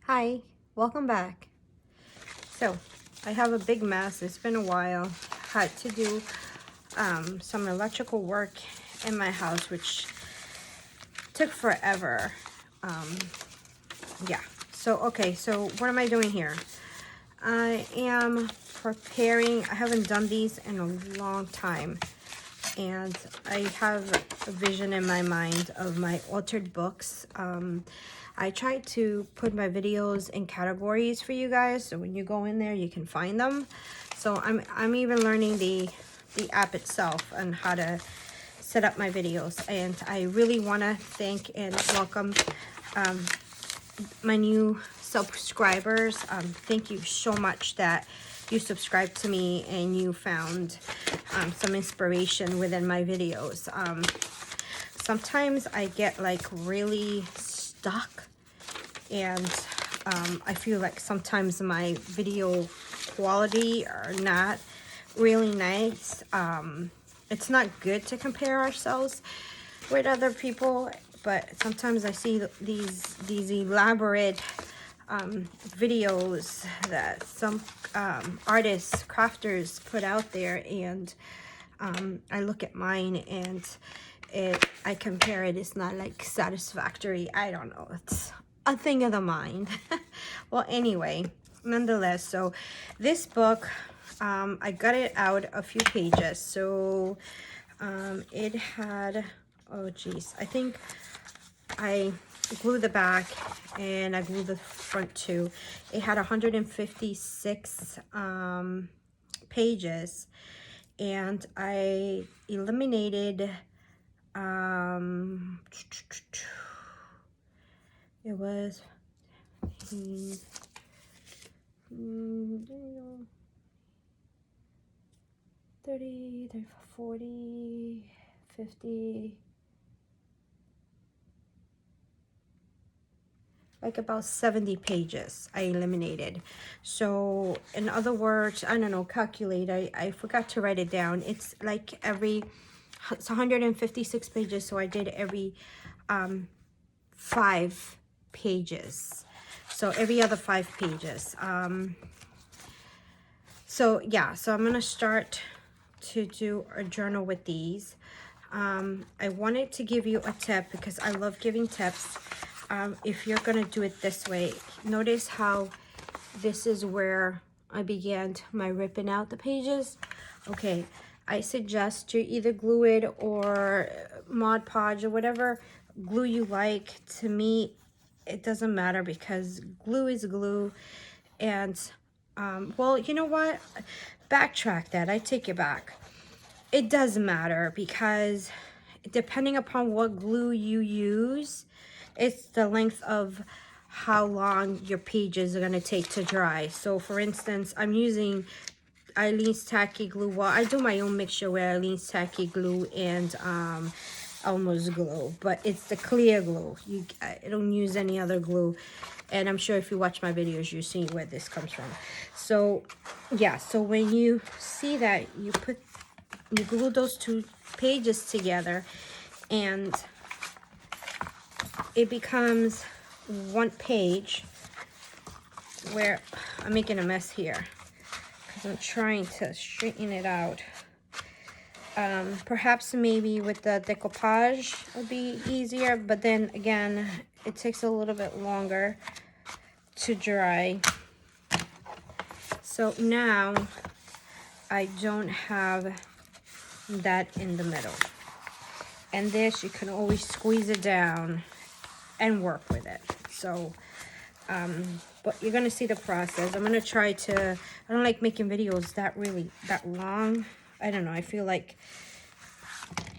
Hi, welcome back. So, I have a big mess. It's been a while. Had to do some electrical work in my house, which took forever. Yeah. So, okay. So, what am I doing here? I am preparing. I haven't done these in a long time. And I have a vision in my mind of my altered books. I try to put my videos in categories for you guys, so when you go in there, you can find them. So I'm even learning the app itself and how to set up my videos. And I really want to thank and welcome my new subscribers. Thank you so much that you subscribed to me and you found some inspiration within my videos. Sometimes I get like really stuck, and I feel like sometimes my video quality are not really nice. It's not good to compare ourselves with other people, but sometimes I see these elaborate videos that some artists, crafters put out there, and I look at mine and I compare it. It's not like satisfactory. I don't know. It's a thing of the mind. Well, anyway, nonetheless, so this book, I got it out a few pages. So it had, oh geez, I think I glued the back and I glued the front too. It had 156 pages, and I eliminated it was 30, 40, 50, like about 70 pages I eliminated. So in other words, I don't know, calculate, I forgot to write it down. It's like it's 156 pages, so I did every 5 pages. So every other 5 pages. So yeah, so I'm gonna start to do a journal with these. I wanted to give you a tip because I love giving tips. If you're gonna do it this way, notice how this is where I began my ripping out the pages. Okay, I suggest you either glue it or Mod Podge or whatever glue you like. To me, it doesn't matter because glue is glue. And well, you know what? Backtrack that. I take it back. It does matter because depending upon what glue you use, it's the length of how long your pages are going to take to dry. So for instance, I'm using Aleene's Tacky Glue. Well, I do my own mixture with Aleene's Tacky Glue and Elmer's glue, but it's the clear glue. I don't use any other glue. And I'm sure if you watch my videos, you see where this comes from. So yeah, so when you see that, you glue those 2 pages together and it becomes 1 page, where I'm making a mess here because I'm trying to straighten it out. Perhaps maybe with the decoupage would be easier, but then again, it takes a little bit longer to dry. So now I don't have that in the middle. And this, you can always squeeze it down and work with it. So, but you're gonna see the process. I'm gonna try to, I don't like making videos that long. I don't know, I feel like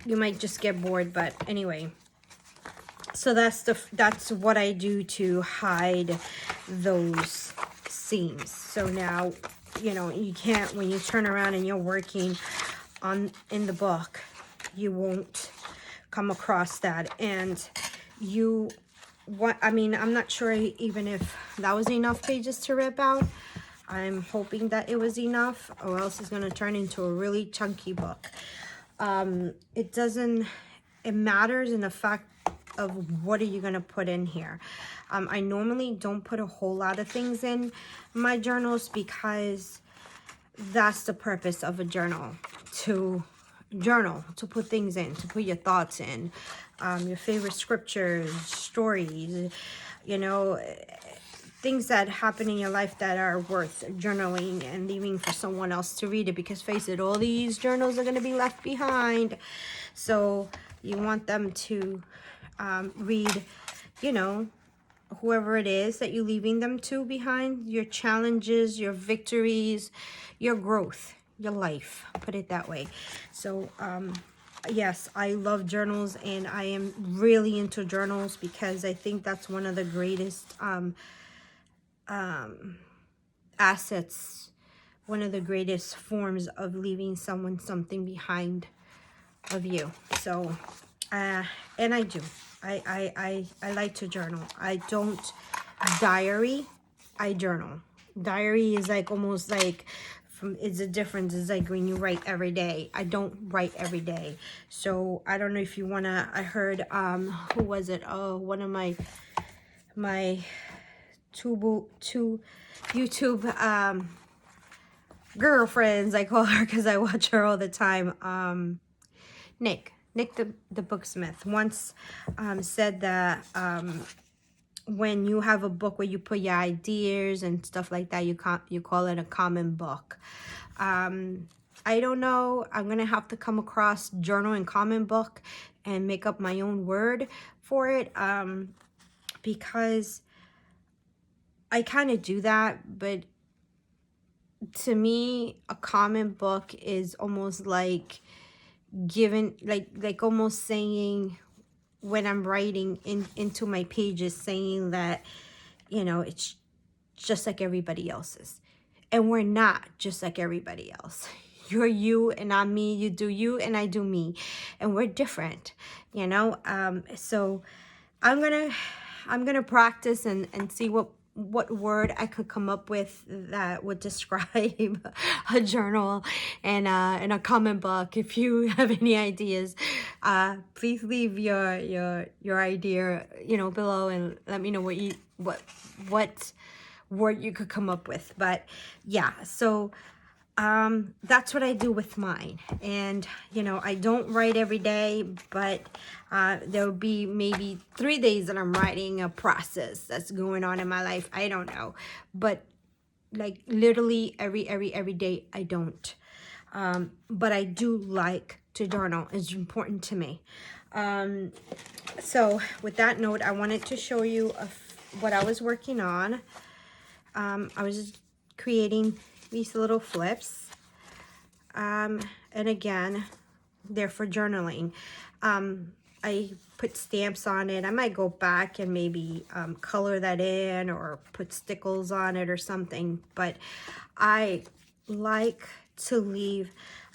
you might just get bored, but anyway. So that's what I do to hide those seams. So now, you know, you can't, when you turn around and you're working in the book, you won't come across that. And I mean, I'm not sure even if that was enough pages to rip out. I'm hoping that it was enough, or else it's going to turn into a really chunky book. It matters in the fact of what are you going to put in here. I normally don't put a whole lot of things in my journals because that's the purpose of a journal, to journal, to put things in, to put your thoughts in, your favorite scriptures, stories, you know, things that happen in your life that are worth journaling and leaving for someone else to read it, because face it, all these journals are going to be left behind. So you want them to read, you know, whoever it is that you're leaving them to behind, your challenges, your victories, your growth, your life, put it that way. So yes, I love journals, and I am really into journals because I think that's one of the greatest assets, one of the greatest forms of leaving someone something behind of you. So and I do, I like to journal. I don't diary, I journal. Diary is like almost like it's a difference. It's like when you write every day. I don't write every day. So I don't know if you wanna, I heard who was it, oh, one of my two YouTube girlfriends, I call her because I watch her all the time. Nick the Booksmith once said that when you have a book where you put your ideas and stuff like that, you call it a common book. I don't know, I'm gonna have to come across journal and common book and make up my own word for it, because I kind of do that, but to me a common book is almost like giving, like almost saying, when I'm writing into my pages, saying that, you know, it's just like everybody else's, and we're not just like everybody else. You're you and I'm me. You do you and I do me, and we're different, you know. So I'm gonna practice and see what word I could come up with that would describe a journal and a common book. If you have any ideas, please leave your idea, you know, below, and let me know what word you could come up with. But yeah, so that's what I do with mine. And you know, I don't write every day, but there'll be maybe 3 days that I'm writing a process that's going on in my life. I don't know, but like literally every day I don't. But I do like to journal. It's important to me. So with that note, I wanted to show you what I was working on. I was creating these little flips, and again, they're for journaling. I put stamps on it. I might go back and maybe color that in or put stickles on it or something, but I like to leave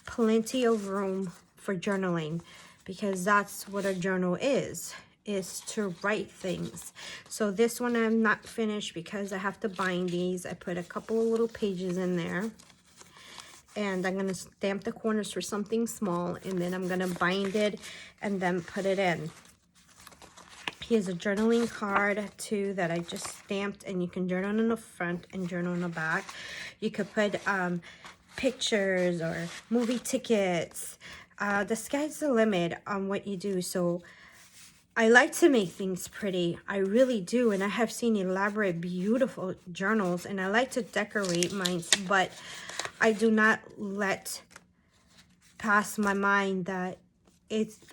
plenty of room for journaling, because that's what a journal is to write things. So this one I'm not finished because I have to bind these. I put a couple of little pages in there, and I'm going to stamp the corners for something small, and then I'm going to bind it and then put it in. Here's a journaling card too that I just stamped, and you can journal in the front and journal in the back. You could put pictures or movie tickets. The sky's the limit on what you do. So I like to make things pretty. I really do. And I have seen elaborate, beautiful journals, and I like to decorate mine, but I do not let pass my mind that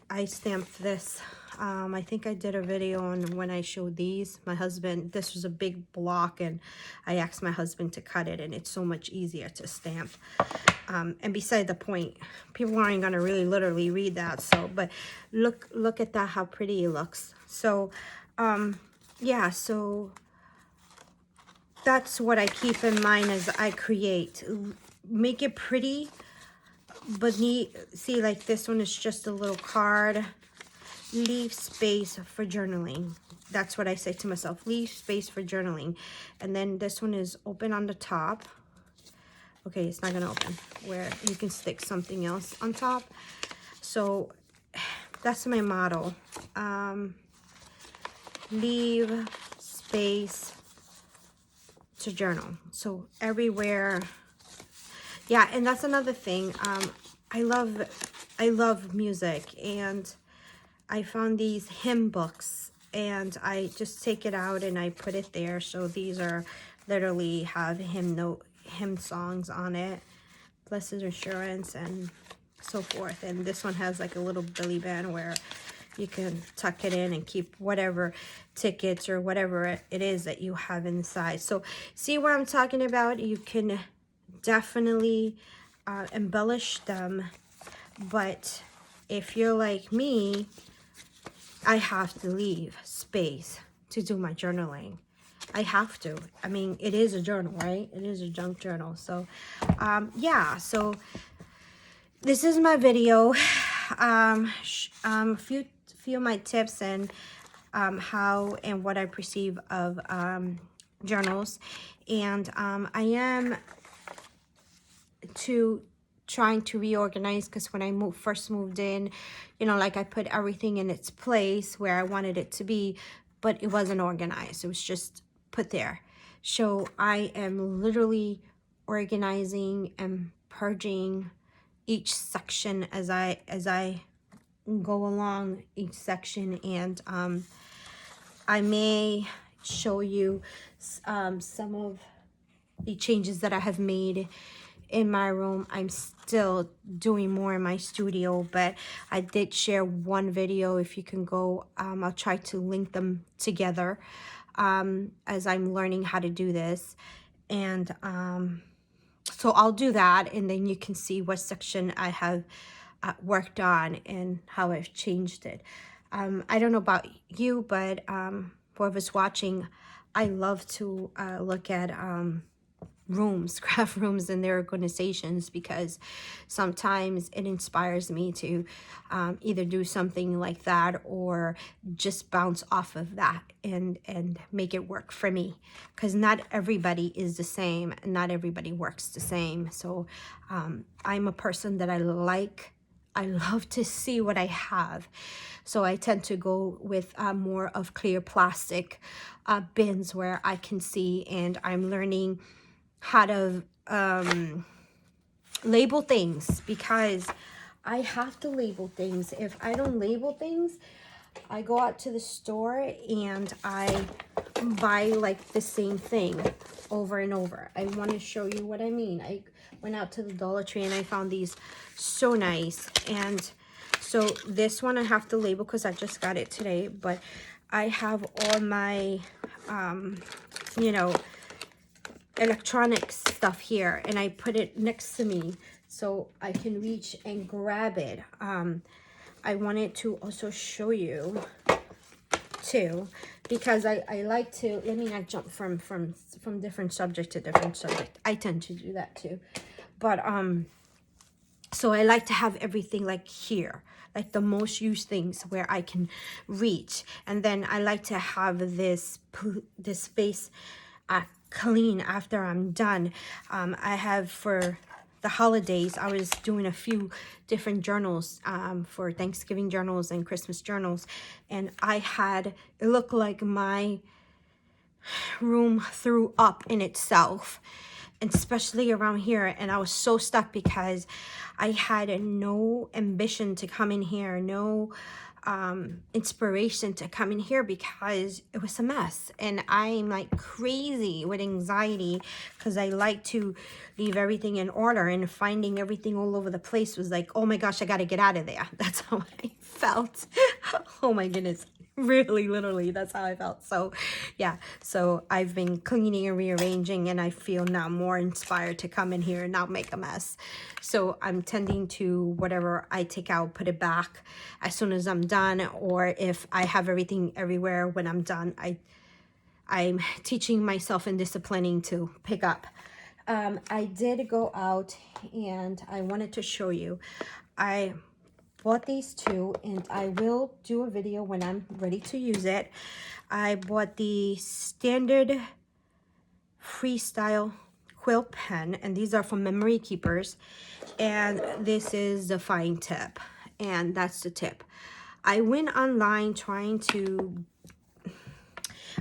I stamped this. I think I did a video on when I showed these. My husband, this was a big block, and I asked my husband to cut it, and it's so much easier to stamp. And beside the point, people aren't gonna really literally read that. So, but look at that, how pretty it looks. So, yeah, so that's what I keep in mind as I create. Make it pretty, but neat. See, like this one is just a little card. Leave space for journaling. That's what I say to myself. Leave space for journaling. And then this one is open on the top. Okay, it's not gonna open. Where you can stick something else on top. So that's my motto. leave space to journal. So everywhere. Yeah, and that's another thing. I love music, and I found these hymn books, and I just take it out and I put it there. So these are literally have hymn songs on it, Blessed Assurance and so forth. And this one has like a little Billy band where you can tuck it in and keep whatever tickets or whatever it is that you have inside. So see what I'm talking about? You can definitely embellish them, but if you're like me, I have to leave space to do my journaling. I have to. I mean, it is a journal, right? It is a junk journal. So yeah, so this is my video. Few of my tips and how and what I perceive of journals. And I am trying to reorganize, because when I first moved in, you know, like I put everything in its place where I wanted it to be, but it wasn't organized. It was just put there. So I am literally organizing and purging each section as I go along each section. And I may show you some of the changes that I have made in my room. I'm still doing more in my studio, but I did share one video. If you can go, I'll try to link them together as I'm learning how to do this. And so I'll do that, and then you can see what section I have worked on and how I've changed it. I don't know about you, but whoever's watching, I love to look at rooms, craft rooms and their organizations, because sometimes it inspires me to either do something like that or just bounce off of that and make it work for me, because not everybody is the same and not everybody works the same. So I'm a person that I love to see what I have. So I tend to go with more of clear plastic bins where I can see, and I'm learning how to label things, because I have to label things. If I don't label things, I go out to the store and I buy like the same thing over and over. I want to show you what I mean. I went out to the Dollar Tree and I found these so nice. And so this one I have to label because I just got it today, but I have all my you know, electronic stuff here, and I put it next to me so I can reach and grab it. I wanted to also show you too, because I like to, let me not jump from different subject to different subject. I tend to do that too, but so I like to have everything like here, like the most used things where I can reach. And then I like to have this space clean after I'm done. I have, for the holidays, I was doing a few different journals for Thanksgiving journals and Christmas journals, and it looked like my room threw up in itself, and especially around here. And I was so stuck because I had no ambition to come in here, no inspiration to come in here, because it was a mess. And I'm like crazy with anxiety because I like to leave everything in order, and finding everything all over the place was like, oh my gosh, I got to get out of there. That's how I felt. Oh my goodness. Really, literally, that's how I felt. So yeah, so I've been cleaning and rearranging, and I feel now more inspired to come in here and not make a mess. So I'm tending to, whatever I take out, put it back as soon as I'm done, or if I have everything everywhere when I'm done, I'm teaching myself and disciplining to pick up. I did go out, and I wanted to show you. I bought these two, and I will do a video when I'm ready to use it. I bought the standard freestyle quill pen, and these are from Memory Keepers, and this is the fine tip, and that's the tip. I went online trying to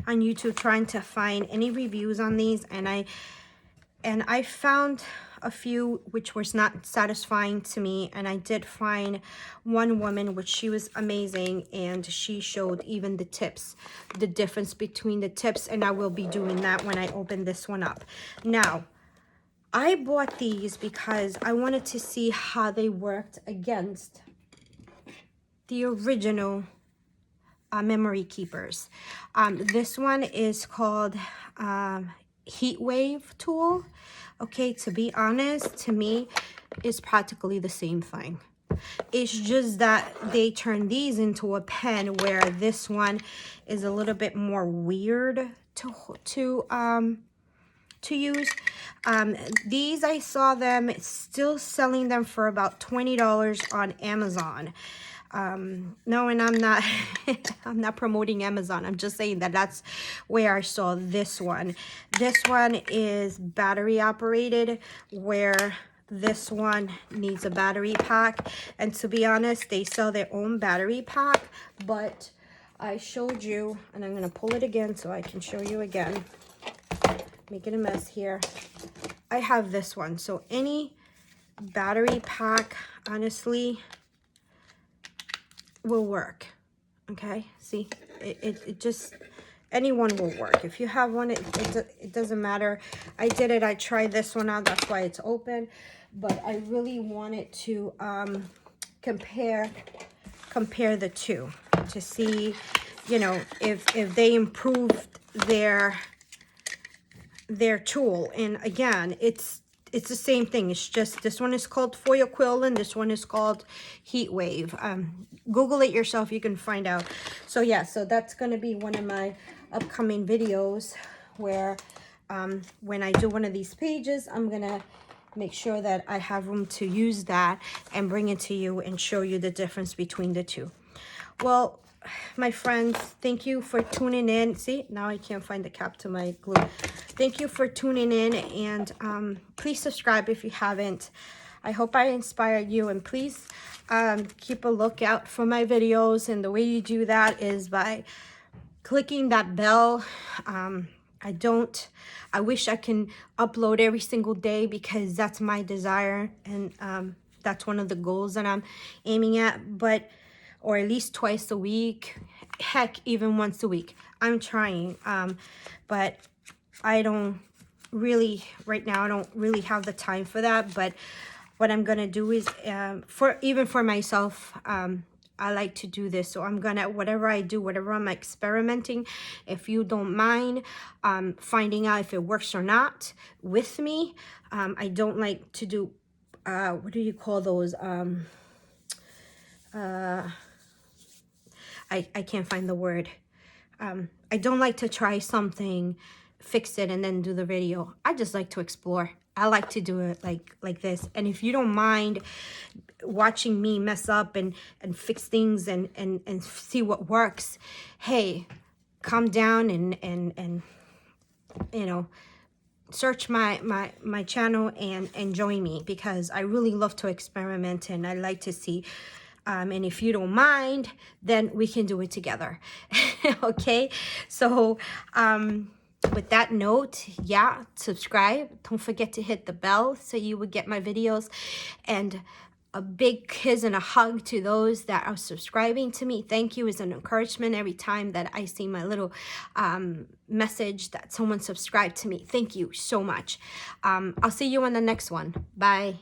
on YouTube trying to find any reviews on these, and I found a few which was not satisfying to me, and I did find one woman which she was amazing, and she showed even the tips, the difference between the tips, and I will be doing that when I open this one up. Now, I bought these because I wanted to see how they worked against the original memory keepers. This one is called Heat Wave tool. Okay, to be honest, to me, it's practically the same thing. It's just that they turn these into a pen, where this one is a little bit more weird to use. These, I saw them still selling them for about $20 on Amazon. No, and I'm not I'm not promoting Amazon. I'm just saying that that's where I saw this one. This one is battery operated, where this one needs a battery pack. And to be honest, they sell their own battery pack, but I showed you, and I'm going to pull it again so I can show you again. Making a mess here. I have this one. So any battery pack, honestly, will work. Okay, see, it just, anyone will work. If you have one, it doesn't matter. I did it. I tried this one out. That's why it's open. But I really wanted to compare the two to see, you know, if they improved their tool. And again, it's the same thing. It's just this one is called Foil Quill and this one is called Heat Wave. Google it yourself, you can find out. So yeah, so that's going to be one of my upcoming videos, where when I do one of these pages, I'm going to make sure that I have room to use that and bring it to you and show you the difference between the two. Well, my friends, thank you for tuning in. See, now I can't find the cap to my glue. Thank you for tuning in, and please subscribe if you haven't. I hope I inspired you, and please keep a lookout for my videos. And the way you do that is by clicking that bell. I wish I can upload every single day, because that's my desire, and that's one of the goals that I'm aiming at, but or at least twice a week, heck, even once a week. I'm trying, but I don't really, right now, I don't really have the time for that. But what I'm gonna do is, even for myself, I like to do this. So I'm gonna, whatever I do, whatever I'm experimenting, if you don't mind finding out if it works or not with me. I don't like to do, what do you call those? I can't find the word. I don't like to try something, fix it, and then do the video. I just like to explore. I like to do it like this. And if you don't mind watching me mess up and fix things and see what works, hey, calm down and you know, search my channel and join me, because I really love to experiment and I like to see. And if you don't mind, then we can do it together. Okay, so with that note, yeah, subscribe. Don't forget to hit the bell so you would get my videos. And a big kiss and a hug to those that are subscribing to me. Thank you. Is an encouragement every time that I see my little message that someone subscribed to me. Thank you so much. I'll see you on the next one. Bye.